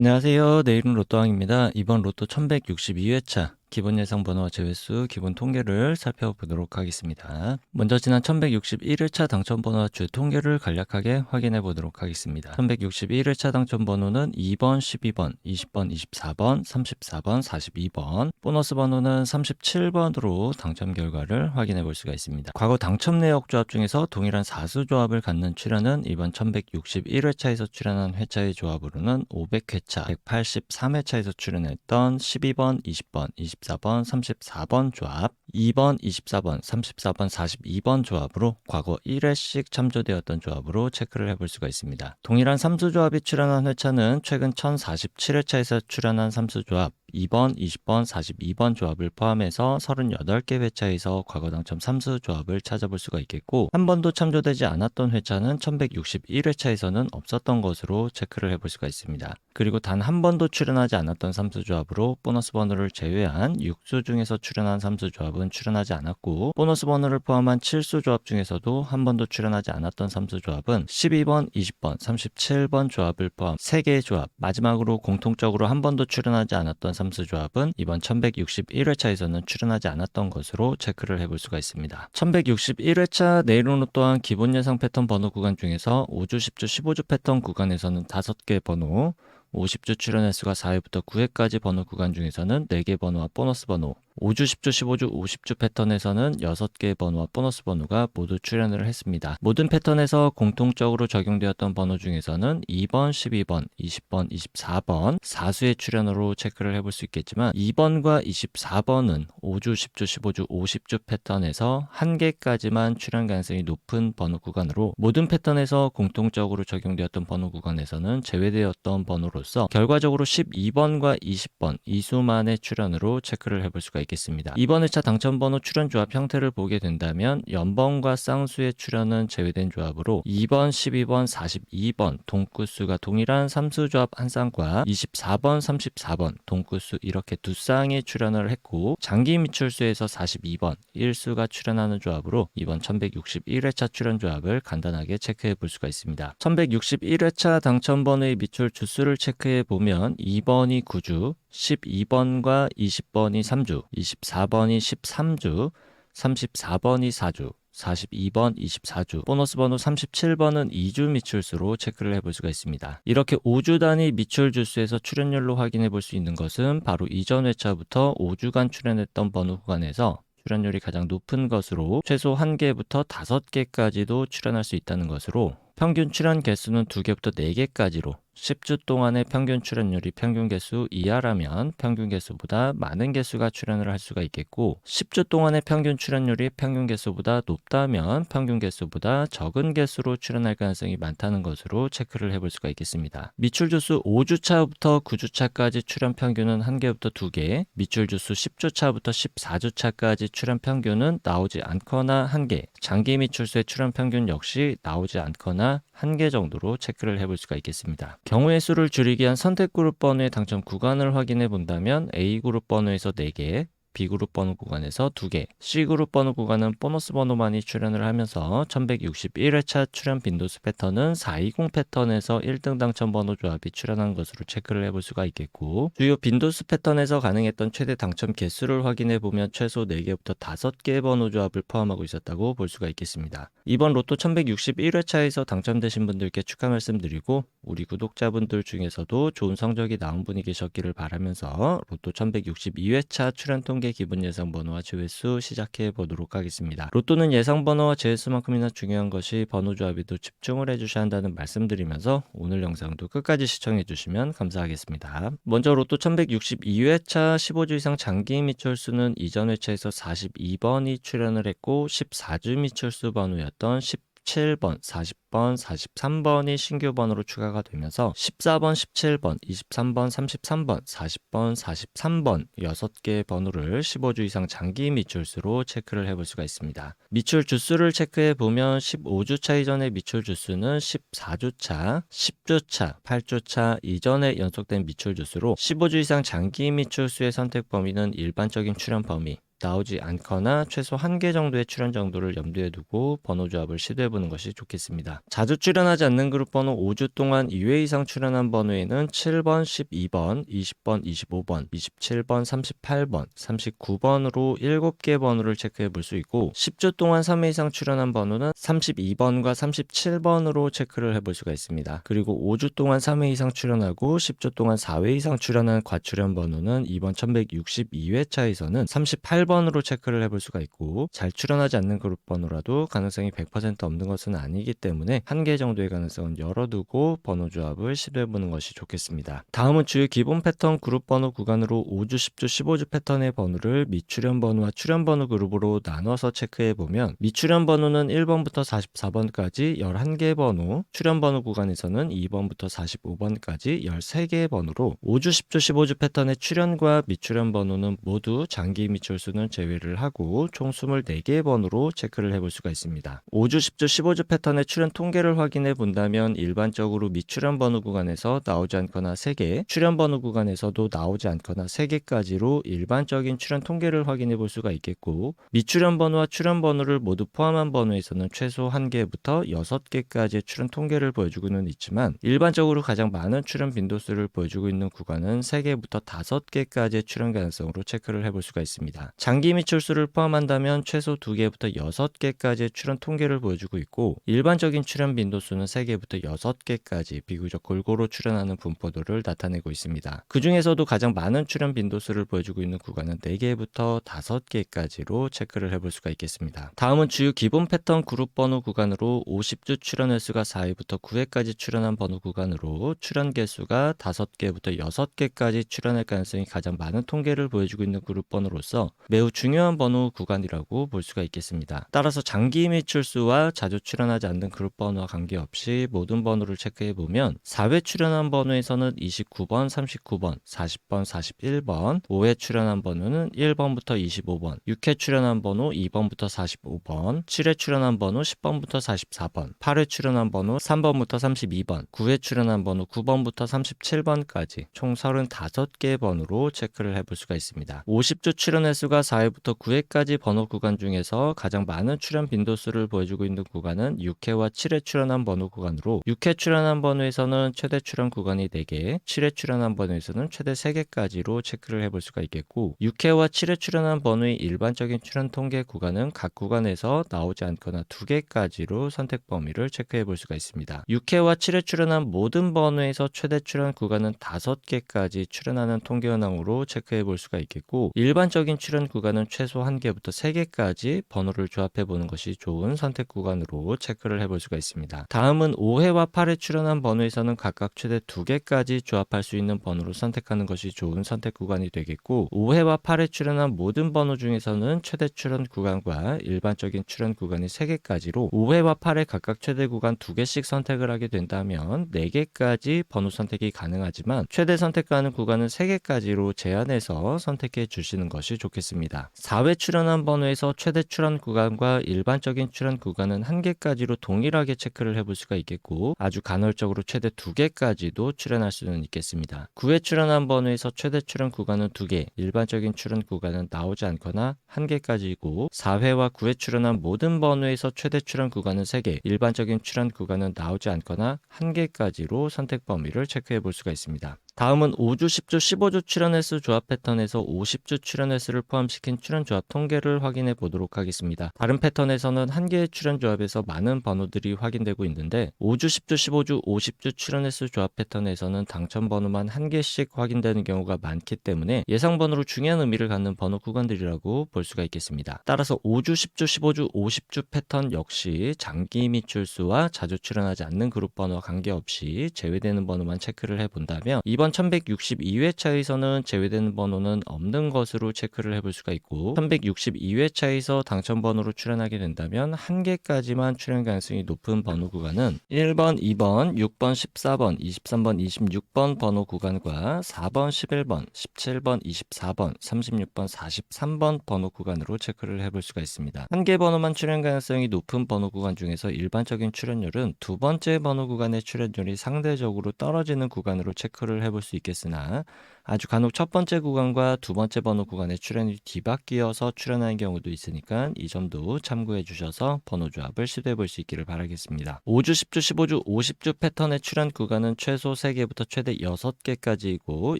안녕하세요. 내일은 로또왕입니다. 이번 로또 1162회차 기본 예상 번호와 제외수 기본 통계를 살펴보도록 하겠습니다. 먼저 지난 1161회차 당첨 번호와 주 통계를 간략하게 확인해 보도록 하겠습니다. 1161회차 당첨 번호는 2번, 12번, 20번, 24번, 34번, 42번, 보너스 번호는 37번으로 당첨 결과를 확인해 볼 수가 있습니다. 과거 당첨 내역 조합 중에서 동일한 사수 조합을 갖는 출연은 이번 1161회차에서 출연한 회차의 조합으로는 500회차, 183회차에서 출연했던 12번, 20번, 24번, 34번 조합, 2번, 24번, 34번, 42번 조합으로 과거 1회씩 참조되었던 조합으로 체크를 해볼 수가 있습니다. 동일한 삼수조합이 출연한 회차는 최근 1047회차에서 출연한 삼수조합, 2번, 20번, 42번 조합을 포함해서 38개 회차에서 과거 당첨 3수 조합을 찾아볼 수가 있겠고, 한 번도 참조되지 않았던 회차는 1161회차에서는 없었던 것으로 체크를 해볼 수가 있습니다. 그리고 단 한 번도 출연하지 않았던 3수 조합으로 보너스 번호를 제외한 6수 중에서 출연한 3수 조합은 출연하지 않았고, 보너스 번호를 포함한 7수 조합 중에서도 한 번도 출연하지 않았던 3수 조합은 12번, 20번, 37번 조합을 포함 3개의 조합, 마지막으로 공통적으로 한 번도 출연하지 않았던 3수 조합은 이번 1161회차에서는 출연하지 않았던 것으로 체크를 해볼 수가 있습니다. 1161회차 내일은 또한 기본 예상 패턴 번호 구간 중에서 5주, 10주, 15주 패턴 구간에서는 5개 번호, 50주 출연 횟수가 4회부터 9회까지 번호 구간 중에서는 4개 번호와 보너스 번호, 5주, 10주, 15주, 50주 패턴에서는 6개의 번호와 보너스 번호가 모두 출연을 했습니다. 모든 패턴에서 공통적으로 적용되었던 번호 중에서는 2번, 12번, 20번, 24번, 4수의 출연으로 체크를 해볼 수 있겠지만 2번과 24번은 5주, 10주, 15주, 50주 패턴에서 1개까지만 출연 가능성이 높은 번호 구간으로 모든 패턴에서 공통적으로 적용되었던 번호 구간에서는 제외되었던 번호로서 결과적으로 12번과 20번, 2수만의 출연으로 체크를 해볼 수가 있겠습니다. 이번 회차 당첨번호 출연 조합 형태를 보게 된다면 연번과 쌍수의 출연은 제외된 조합으로 2번, 12번, 42번 동구수가 동일한 3수 조합 한 쌍과 24번, 34번 동구수 이렇게 두 쌍이 출연을 했고, 장기 미출수에서 42번 1수가 출연하는 조합으로 이번 1161회차 출연 조합을 간단하게 체크해 볼 수가 있습니다. 1161회차 당첨번호의 미출 주수를 체크해 보면 2번이 9주, 12번과 20번이 3주, 24번이 13주, 34번이 4주, 42번 24주, 보너스 번호 37번은 2주 미출수로 체크를 해볼 수가 있습니다. 이렇게 5주 단위 미출 주수에서 출연율로 확인해 볼 수 있는 것은 바로 이전 회차부터 5주간 출연했던 번호 구간에서 출연율이 가장 높은 것으로 최소 1개부터 5개까지도 출연할 수 있다는 것으로, 평균 출연 개수는 2개부터 4개까지로 10주 동안의 평균 출연율이 평균 개수 이하라면 평균 개수보다 많은 개수가 출연을 할 수가 있겠고, 10주 동안의 평균 출연율이 평균 개수보다 높다면 평균 개수보다 적은 개수로 출연할 가능성이 많다는 것으로 체크를 해볼 수가 있겠습니다. 미출 주수 5주차부터 9주차까지 출연 평균은 1개부터 2개, 미출 주수 10주차부터 14주차까지 출연 평균은 나오지 않거나 1개, 장기 미출수의 출연 평균 역시 나오지 않거나 1개 정도로 체크를 해볼 수가 있겠습니다. 경우의 수를 줄이기 위한 선택그룹 번호의 당첨 구간을 확인해 본다면 A그룹 번호에서 4개, B그룹 번호 구간에서 2개, C그룹 번호 구간은 보너스 번호만이 출연을 하면서 1161회차 출연 빈도수 패턴은 420 패턴에서 1등 당첨 번호 조합이 출연한 것으로 체크를 해볼 수가 있겠고, 주요 빈도수 패턴에서 가능했던 최대 당첨 개수를 확인해 보면 최소 4개부터 5개의 번호 조합을 포함하고 있었다고 볼 수가 있겠습니다. 이번 로또 1161회차에서 당첨되신 분들께 축하 말씀드리고, 우리 구독자분들 중에서도 좋은 성적이 나온 분이 계셨기를 바라면서 로또 1162회차 출연 통계 기본 예상 번호와 제외수 시작해 보도록 하겠습니다. 로또는 예상 번호와 제외수만큼이나 중요한 것이 번호 조합에도 집중을 해주셔야 한다는 말씀드리면서 오늘 영상도 끝까지 시청해 주시면 감사하겠습니다. 먼저 로또 1162회차 15주 이상 장기 미출수는 이전 회차에서 42번이 출연을 했고, 14주 미출수 번호였던 17번, 40번, 43번이 신규 번호로 추가가 되면서 14번, 17번, 23번, 33번, 40번, 43번 6개의 번호를 15주 이상 장기 미출수로 체크를 해볼 수가 있습니다. 미출 주수를 체크해 보면 15주차 이전의 미출 주수는 14주차, 10주차, 8주차 이전에 연속된 미출 주수로 15주 이상 장기 미출수의 선택 범위는 일반적인 출연 범위, 나오지 않거나 최소 1개 정도의 출연 정도를 염두에 두고 번호 조합을 시도해 보는 것이 좋겠습니다. 자주 출연하지 않는 그룹 번호 5주 동안 2회 이상 출연한 번호에는 7번, 12번, 20번, 25번, 27번, 38번, 39번으로 7개 번호를 체크해 볼 수 있고 10주 동안 3회 이상 출연한 번호는 32번과 37번으로 체크를 해볼 수가 있습니다. 그리고 5주 동안 3회 이상 출연하고 10주 동안 4회 이상 출연한 과출연 번호는 이번 1162회차에서는 38번으로 체크를 해볼 수가 있고 잘 출연하지 않는 그룹 번호라도 가능성이 100% 없는 것은 아니기 때문에 1개 정도의 가능성은 열어두고 번호 조합을 시도해보는 것이 좋겠습니다. 다음은 주요 기본 패턴 그룹 번호 구간으로 5주, 10주, 15주 패턴의 번호를 미출연 번호와 출연 번호 그룹으로 나눠서 체크해보면 미출연 번호는 1번부터 44번까지 11개 번호, 출연 번호 구간에서는 2번부터 45번까지 13개의 번호로 5주, 10주, 15주 패턴의 출연과 미출연 번호는 모두 장기 미출수는 제외를 하고 총 24개의 번호로 체크를 해볼 수가 있습니다. 5주, 10주, 15주 패턴의 출연 통계를 확인해 본다면 일반적으로 미출연 번호 구간에서 나오지 않거나 3개, 출연 번호 구간에서도 나오지 않거나 3개까지로 일반적인 출연 통계를 확인해 볼 수가 있겠고 미출연 번호와 출연 번호를 모두 포함한 번호에서는 최소 1개부터 6개까지의 출연 통계를 보여주고는 있지만 일반적으로 가장 많은 출연 빈도수를 보여주고 있는 구간은 3개부터 5개까지의 출연 가능성으로 체크를 해볼 수가 있습니다. 장기 미출수를 포함한다면 최소 2개부터 6개까지의 출연 통계를 보여주고 있고 일반적인 출연 빈도수는 3개부터 6개까지 비교적 골고루 출연하는 분포도를 나타내고 있습니다. 그 중에서도 가장 많은 출연 빈도수를 보여주고 있는 구간은 4개부터 5개까지로 체크를 해볼 수가 있겠습니다. 다음은 주요 기본 패턴 그룹 번호 구간으로 50주 출연 횟수가 4회부터 9회까지 출연한 번호 구간으로 출연 개수가 5개부터 6개까지 출연할 가능성이 가장 많은 통계를 보여주고 있는 그룹 번호로서 매우 중요한 번호 구간이라고 볼 수가 있겠습니다. 따라서 장기 미출수와 자주 출연하지 않는 그룹 번호와 관계없이 모든 번호를 체크해보면 4회 출연한 번호에서는 29번, 39번, 40번, 41번, 5회 출연한 번호는 1번부터 25번, 6회 출연한 번호 2번부터 45번, 7회 출연한 번호 10번부터 44번, 8회 출연한 번호 3번부터 32번, 9회 출연한 번호 9번부터 37번까지 총 35개의 번호로 체크를 해볼 수가 있습니다. 50주 출연 횟수가 4회부터 9회까지 번호 구간 중에서 가장 많은 출연 빈도수를 보여주고 있는 구간은 6회와 7회 출연한 번호 구간으로 6회 출연한 번호에서는 최대 출연 구간이 4개, 7회 출연한 번호에서는 최대 3개까지로 체크를 해볼 수가 있겠고 6회와 7회 출연한 번호의 일반적인 출연 통계 구간은 각 구간에서 나오지 않거나 2개까지로 선택 범위를 체크해 볼 수가 있습니다. 6회와 7회 출연한 모든 번호에서 최대 출연 구간은 5개까지 출연하는 통계 현황으로 체크해 볼 수가 있겠고 일반적인 출연 구간은 최소 1개부터 3개까지 번호를 조합해 보는 것이 좋은 선택 구간으로 체크를 해볼 수가 있습니다. 다음은 5회와 8회 출연한 번호에서는 각각 최대 2개까지 조합할 수 있는 번호로 선택하는 것이 좋은 선택 구간이 되겠고 5회와 8회 출연한 모든 번호 중에서는 최대 출연 구간과 일반적인 출연 구간이 3개까지로 5회와 8회 각각 최대 구간 2개씩 선택을 하게 된다면 4개까지 번호 선택이 가능하지만 최대 선택가는 구간은 3개까지로 제한해서 선택해 주시는 것이 좋겠습니다. 4회 출연한 번호에서 최대 출연 구간과 일반적인 출연 구간은 1개까지로 동일하게 체크를 해볼 수가 있겠고 아주 간헐적으로 최대 2개까지도 출연할 수는 있겠습니다. 9회 출연한 번호에서 최대 출연 구간은 2개, 일반적인 출연 구간은 나오지 않거나 1개까지이고 4회와 9회 출연한 모든 번호에서 최대 출연 구간은 3개, 일반적인 출연 구간은 나오지 않거나 1개까지로 선택 범위를 체크해 볼 수가 있습니다. 다음은 5주, 10주, 15주 출연 횟수 조합 패턴에서 50주 출연 횟수를 포함시킨 출연 조합 통계를 확인해 보도록 하겠습니다. 다른 패턴에서는 1개의 출연 조합에서 많은 번호들이 확인되고 있는데 5주, 10주, 15주, 50주 출연 횟수 조합 패턴에서는 당첨 번호만 1개씩 확인되는 경우가 많기 때문에 예상 번호로 중요한 의미를 갖는 번호 구간들이라고 볼 수가 있겠습니다. 따라서 5주, 10주, 15주, 50주 패턴 역시 장기 미출수와 자주 출연하지 않는 그룹 번호와 관계없이 제외되는 번호만 체크를 해본다면 이번 1162회차에서는 제외되는 번호는 없는 것으로 체크를 해볼 수가 있고 1162회차에서 당첨 번호로 출연하게 된다면 1개까지만 출연 가능성이 높은 번호 구간은 1번, 2번, 6번, 14번, 23번, 26번 번호 구간과 4번, 11번, 17번, 24번, 36번, 43번 번호 구간으로 체크를 해볼 수가 있습니다. 1개 번호만 출연 가능성이 높은 번호 구간 중에서 일반적인 출연율은 두 번째 번호 구간의 출연율이 상대적으로 떨어지는 구간으로 체크를 해볼 해볼 수 있겠으나 아주 간혹 첫 번째 구간과 두 번째 번호 구간의 출현이 뒤바뀌어서 출현하는 경우도 있으니까 이 점도 참고해 주셔서 번호 조합을 시도해 볼 수 있기를 바라겠습니다. 5주, 10주, 15주, 50주 패턴의 출현 구간은 최소 3개부터 최대 6개까지이고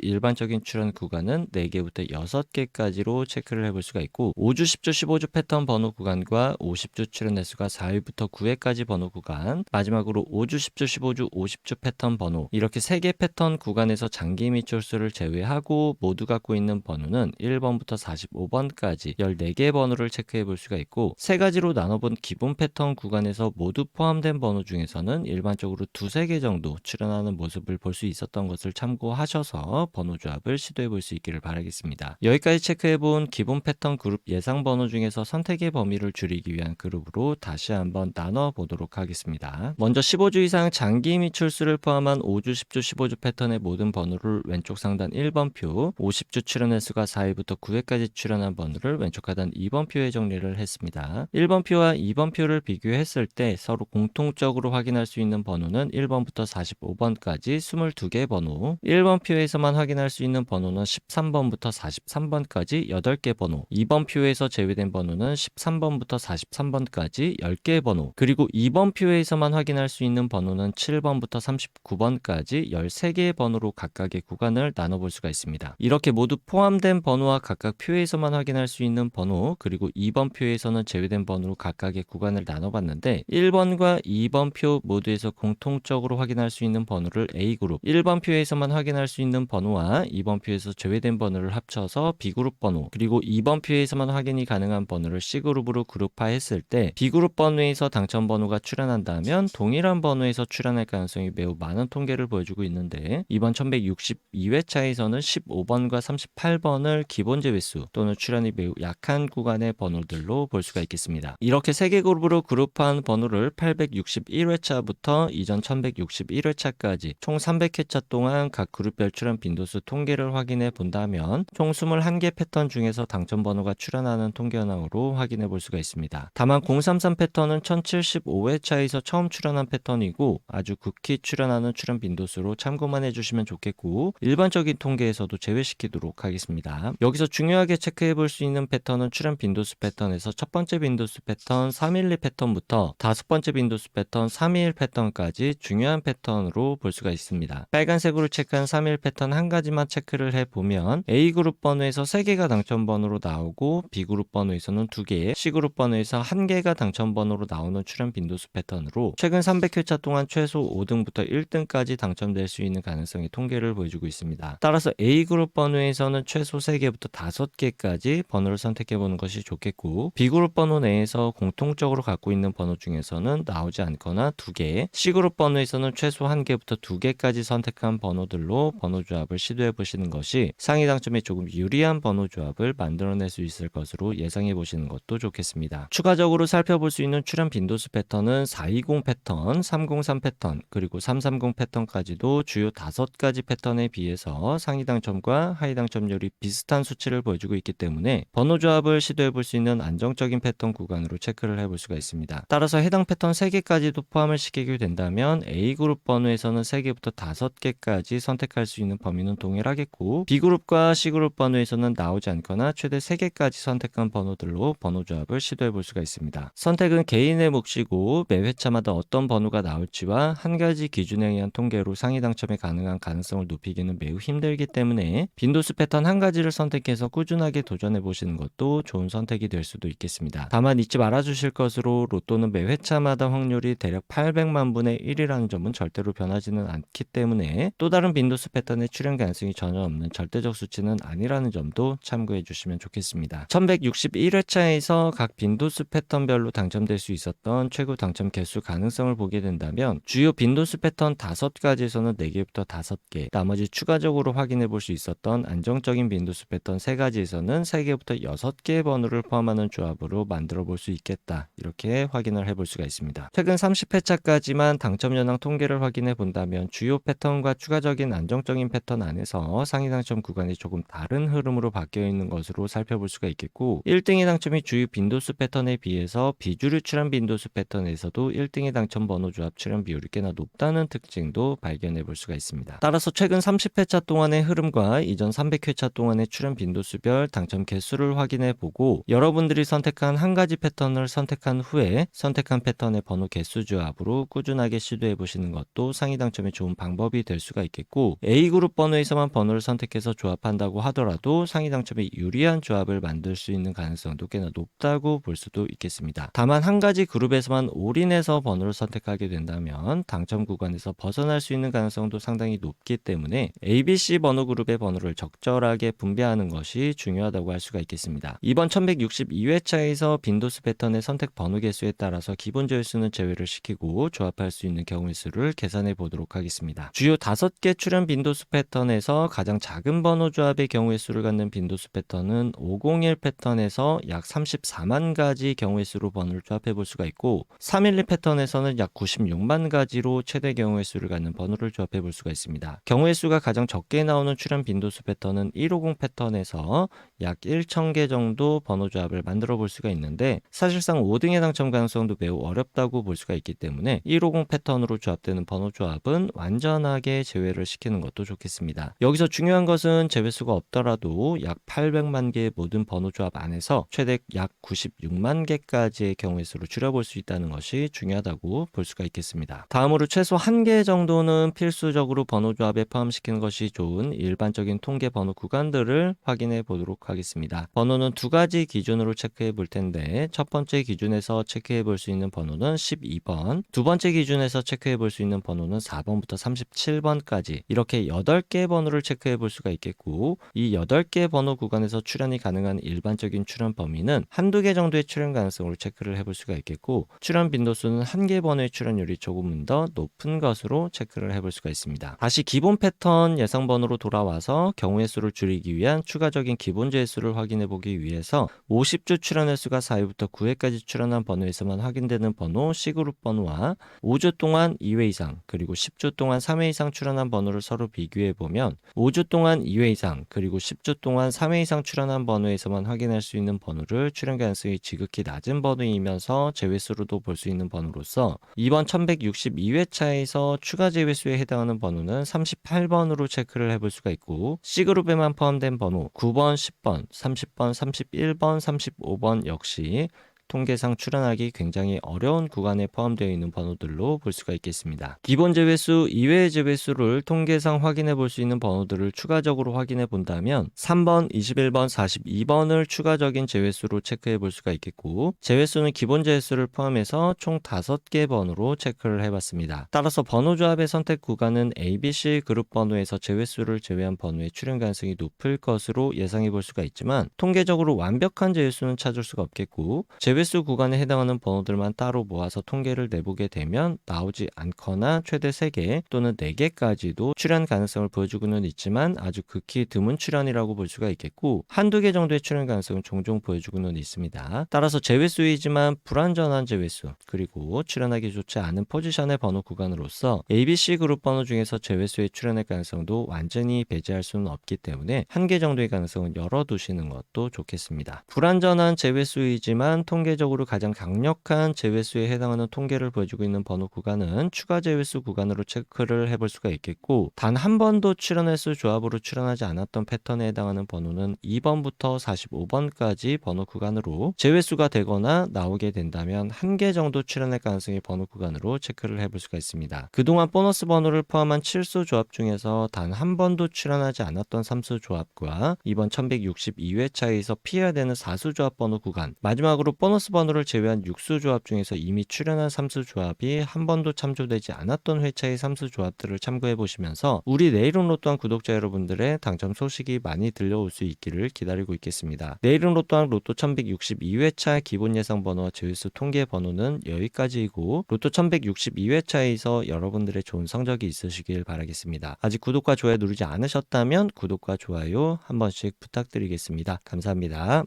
일반적인 출현 구간은 4개부터 6개까지로 체크를 해볼 수가 있고 5주, 10주, 15주 패턴 번호 구간과 50주 출현 횟수가 4회부터 9회까지 번호 구간, 마지막으로 5주, 10주, 15주, 50주 패턴 번호, 이렇게 3개 패턴 구간에서 장기 미철수를 제외하고 모두 갖고 있는 번호는 1번부터 45번까지 14개의 번호를 체크해 볼 수가 있고 3가지로 나눠본 기본 패턴 구간에서 모두 포함된 번호 중에서는 일반적으로 2-3개 정도 출현하는 모습을 볼 수 있었던 것을 참고하셔서 번호 조합을 시도해 볼 수 있기를 바라겠습니다. 여기까지 체크해 본 기본 패턴 그룹 예상 번호 중에서 선택의 범위를 줄이기 위한 그룹으로 다시 한번 나눠 보도록 하겠습니다. 먼저 15주 이상 장기 미출수를 포함한 5주, 10주, 15주 패턴의 모든 번호를 왼쪽 상단 1번표, 50주 출현 횟수가 4회부터 9회까지 출현한 번호를 왼쪽 하단 2번표에 정리를 했습니다. 1번표와 2번표를 비교했을 때 서로 공통적으로 확인할 수 있는 번호는 1번부터 45번까지 22개 번호, 1번표에서만 확인할 수 있는 번호는 13번부터 43번까지 8개 번호, 2번표에서 제외된 번호는 13번부터 43번까지 10개 번호, 그리고 2번표에서만 확인할 수 있는 번호는 7번부터 39번까지 13개의 번호로 각각의 구간을 나눠볼 수가 있습니다. 이렇게 모두 포함된 번호와 각각 표에서만 확인할 수 있는 번호, 그리고 2번 표에서는 제외된 번호로 각각의 구간을 나눠봤는데 1번과 2번 표 모두에서 공통적으로 확인할 수 있는 번호를 A그룹, 1번 표에서만 확인할 수 있는 번호와 2번 표에서 제외된 번호를 합쳐서 B그룹 번호, 그리고 2번 표에서만 확인이 가능한 번호를 C그룹으로 그룹화했을 때 B그룹 번호에서 당첨 번호가 출현한다면 동일한 번호에서 출현할 가능성이 매우 많은 통계를 보여주고 있는데 이번 1162회차에서는 15번과 38번을 기본 제외수 또는 출현이 매우 약한 구간의 번호들로 볼 수가 있겠습니다. 이렇게 3개 그룹으로 그룹한 번호를 861회차부터 이전 1161회차까지 총 300회차 동안 각 그룹별 출현 빈도수 통계를 확인해 본다면 총 21개 패턴 중에서 당첨 번호가 출현하는 통계 현황으로 확인해 볼 수가 있습니다. 다만 033 패턴은 1075회차에서 처음 출현한 패턴이고 아주 극히 출현하는 출현 빈도수로 참고만 해주시면 좋겠고 일반적인 통계에서도 제외시키도록 하겠습니다. 여기서 중요하게 체크해 볼 수 있는 패턴은 출현 빈도수 패턴에서 첫 번째 빈도수 패턴 312 패턴부터 다섯 번째 빈도수 패턴 321 패턴까지 중요한 패턴으로 볼 수가 있습니다. 빨간색으로 체크한 321 패턴 한 가지만 체크를 해보면 A그룹 번호에서 3개가 당첨 번호로 나오고 B그룹 번호에서는 2개, C그룹 번호에서 1개가 당첨 번호로 나오는 출현 빈도수 패턴으로 최근 300회차 동안 최소 5등부터 1등까지 당첨될 수 있는 가능성의 통계를 보여주고 있습니다. 따라서 A그룹 번호에서는 최소 3개부터 5개까지 번호를 선택해보는 것이 좋겠고 B그룹 번호 내에서 공통적으로 갖고 있는 번호 중에서는 나오지 않거나 2개, C그룹 번호에서는 최소 1개부터 2개까지 선택한 번호들로 번호 조합을 시도해 보시는 것이 상위 당첨에 조금 유리한 번호 조합을 만들어낼 수 있을 것으로 예상해 보시는 것도 좋겠습니다. 추가적으로 살펴볼 수 있는 출현 빈도수 패턴은 420 패턴, 303 패턴, 그리고 330 패턴까지도 주요 5가지 패턴에 비해서 상위 당첨과 하위 당첨률이 비슷한 수치를 보여주고 있기 때문에 번호 조합을 시도해 볼 수 있는 안정적인 패턴 구간으로 체크를 해볼 수가 있습니다. 따라서 해당 패턴 3개까지도 포함을 시키게 된다면 A그룹 번호에서는 3개부터 5개까지 선택할 수 있는 범위는 동일하겠고 B그룹과 C그룹 번호에서는 나오지 않거나 최대 3개까지 선택한 번호들로 번호 조합을 시도해 볼 수가 있습니다. 선택은 개인의 몫이고 매 회차마다 어떤 번호가 나올지와 한 가지 기준에 의한 통계로 상위 당첨에 가능한 가능성을 높이기는 매우 힘들기 때문에 빈도수 패턴 한 가지를 선택해서 꾸준하게 도전해 보시는 것도 좋은 선택이 될 수도 있겠습니다. 다만 잊지 말아 주실 것으로 로또는 매 회차마다 확률이 대략 800만 분의 1이라는 점은 절대로 변하지는 않기 때문에 또 다른 빈도수 패턴의 출현 가능성이 전혀 없는 절대적 수치는 아니라는 점도 참고해 주시면 좋겠습니다. 1161회차에서 각 빈도수 패턴별로 당첨될 수 있었던 최고 당첨 개수 가능성을 보게 된다면 주요 빈도수 패턴 5가지에서는 4개부터 5개, 나머지 추가적으로 확인해 볼 수 있었던 안정적인 빈도수 패턴 3가지에서는 3개부터 6개의 번호를 포함하는 조합으로 만들어 볼 수 있겠다. 이렇게 확인을 해볼 수가 있습니다. 최근 30회차까지만 당첨 현황 통계를 확인해 본다면 주요 패턴과 추가적인 안정적인 패턴 안에서 상위 당첨 구간이 조금 다른 흐름으로 바뀌어 있는 것으로 살펴볼 수가 있겠고 1등의 당첨이 주요 빈도수 패턴에 비해서 비주류 출현 빈도수 패턴에서도 1등의 당첨 번호 조합 출현 비율이 꽤나 높다는 특징도 발견해 볼 수가 있습니다. 따라서 따라서 최근 30회차 동안의 흐름과 이전 300회차 동안의 출연 빈도수별 당첨 개수를 확인해 보고 여러분들이 선택한 한 가지 패턴을 선택한 후에 선택한 패턴의 번호 개수 조합으로 꾸준하게 시도해 보시는 것도 상위 당첨에 좋은 방법이 될 수가 있겠고, A그룹 번호에서만 번호를 선택해서 조합한다고 하더라도 상위 당첨에 유리한 조합을 만들 수 있는 가능성도 꽤나 높다고 볼 수도 있겠습니다. 다만 한 가지 그룹에서만 올인해서 번호를 선택하게 된다면 당첨 구간에서 벗어날 수 있는 가능성도 상당히 높기 때문에 ABC 번호 그룹의 번호를 적절하게 분배하는 것이 중요하다고 할 수가 있겠습니다. 이번 1162회차에서 빈도수 패턴의 선택 번호 개수에 따라서 기본 조회수는 제외를 시키고 조합할 수 있는 경우의 수를 계산해 보도록 하겠습니다. 주요 5개 출연 빈도수 패턴에서 가장 작은 번호 조합의 경우의 수를 갖는 빈도수 패턴은 501 패턴에서 약 34만 가지 경우의 수로 번호를 조합해 볼 수가 있고, 312 패턴에서는 약 96만 가지로 최대 경우의 수를 갖는 번호를 조합해 볼 수가 있습니다. 경우의 수가 가장 적게 나오는 출연 빈도수 패턴은 150 패턴에서 약 1000개 정도 번호 조합을 만들어 볼 수가 있는데, 사실상 5등의 당첨 가능성도 매우 어렵다고 볼 수가 있기 때문에 150 패턴으로 조합되는 번호 조합은 완전하게 제외를 시키는 것도 좋겠습니다. 여기서 중요한 것은 제외수가 없더라도 약 800만 개의 모든 번호 조합 안에서 최대 약 96만 개까지의 경우의 수를 줄여볼 수 있다는 것이 중요하다고 볼 수가 있겠습니다. 다음으로 최소 1개 정도는 필수적으로 번호 조합에 포함시키는 것이 좋은 일반적인 통계 번호 구간들을 확인해 보도록 하겠습니다. 번호는 두 가지 기준으로 체크해 볼 텐데, 첫 번째 기준에서 체크해 볼 수 있는 번호는 12번, 두 번째 기준에서 체크해 볼 수 있는 번호는 4번부터 37번까지 이렇게 8개 번호를 체크해 볼 수가 있겠고, 이 8개 번호 구간에서 출연이 가능한 일반적인 출연 범위는 한두 개 정도의 출연 가능성으로 체크를 해볼 수가 있겠고, 출연 빈도수는 한 개 번호의 출연율이 조금은 더 높은 것으로 체크를 해볼 수가 있습니다. 다시 기본 패턴 예상 번호로 돌아와서 경우의 수를 줄이기 위한 추가적인 기본 제수를 확인해 보기 위해서 50주 출연 횟수가 4회부터 9회까지 출연한 번호에서만 확인되는 번호 C그룹 번호와 5주 동안 2회 이상 그리고 10주 동안 3회 이상 출연한 번호를 서로 비교해 보면 5주 동안 2회 이상 그리고 10주 동안 3회 이상 출연한 번호에서만 확인할 수 있는 번호를 출연 가능성이 지극히 낮은 번호이면서 제외수로도 볼 수 있는 번호로서 이번 1162회차에서 추가 제외수에 해당하는 번호는 38번으로 체크를 해볼 수가 있고, C그룹에만 포함된 번호 9번, 10번, 30번, 31번, 35번 역시 통계상 출연하기 굉장히 어려운 구간에 포함되어 있는 번호들로 볼 수가 있겠습니다. 기본 제외수, 이외의 제외수를 통계상 확인해 볼 수 있는 번호들을 추가적으로 확인해 본다면 3번, 21번, 42번을 추가적인 제외수로 체크해 볼 수가 있겠고, 제외수는 기본 제외수를 포함해서 총 5개 번호로 체크를 해봤습니다. 따라서 번호 조합의 선택 구간은 ABC 그룹 번호에서 제외수를 제외한 번호의 출연 가능성이 높을 것으로 예상해 볼 수가 있지만, 통계적으로 완벽한 제외수는 찾을 수가 없겠고, 제외수 구간에 해당하는 번호들만 따로 모아서 통계를 내보게 되면 나오지 않거나 최대 3개 또는 4개까지도 출연 가능성을 보여주고는 있지만 아주 극히 드문 출연이라고 볼 수가 있겠고, 한두 개 정도의 출연 가능성은 종종 보여주고는 있습니다. 따라서 제외수이지만 불완전한 제외수 그리고 출연하기 좋지 않은 포지션의 번호 구간으로서 ABC 그룹 번호 중에서 제외수의 출연의 가능성도 완전히 배제할 수는 없기 때문에 한 개 정도의 가능성은 열어두시는 것도 좋겠습니다. 불완전한 제외수이지만 통계적으로 가장 강력한 제외수에 해당하는 통계를 보여주고 있는 번호 구간은 추가 제외수 구간으로 체크를 해볼 수가 있겠고, 단 한 번도 출연 횟수 조합으로 출연하지 않았던 패턴에 해당하는 번호는 2번부터 45번까지 번호 구간으로 제외수가 되거나 나오게 된다면 한 개 정도 출연할 가능성의 번호 구간으로 체크를 해볼 수가 있습니다. 그동안 보너스 번호를 포함한 7수 조합 중에서 단 한 번도 출연하지 않았던 3수 조합과 이번 1162회차에서 피해야 되는 4수 조합 번호 구간, 마지막으로 보너스 번호를 제외한 6수 조합 중에서 이미 출연한 3수 조합이 한 번도 참조되지 않았던 회차의 3수 조합들을 참고해 보시면서 우리 내일은 로또왕 구독자 여러분들의 당첨 소식이 많이 들려올 수 있기를 기다리고 있겠습니다. 내일은 로또왕 로또 1162회차 기본 예상 번호와 제외수 통계 번호는 여기까지이고, 로또 1162회차에서 여러분들의 좋은 성적이 있으시길 바라겠습니다. 아직 구독과 좋아요 누르지 않으셨다면 구독과 좋아요 한 번씩 부탁드리겠습니다. 감사합니다.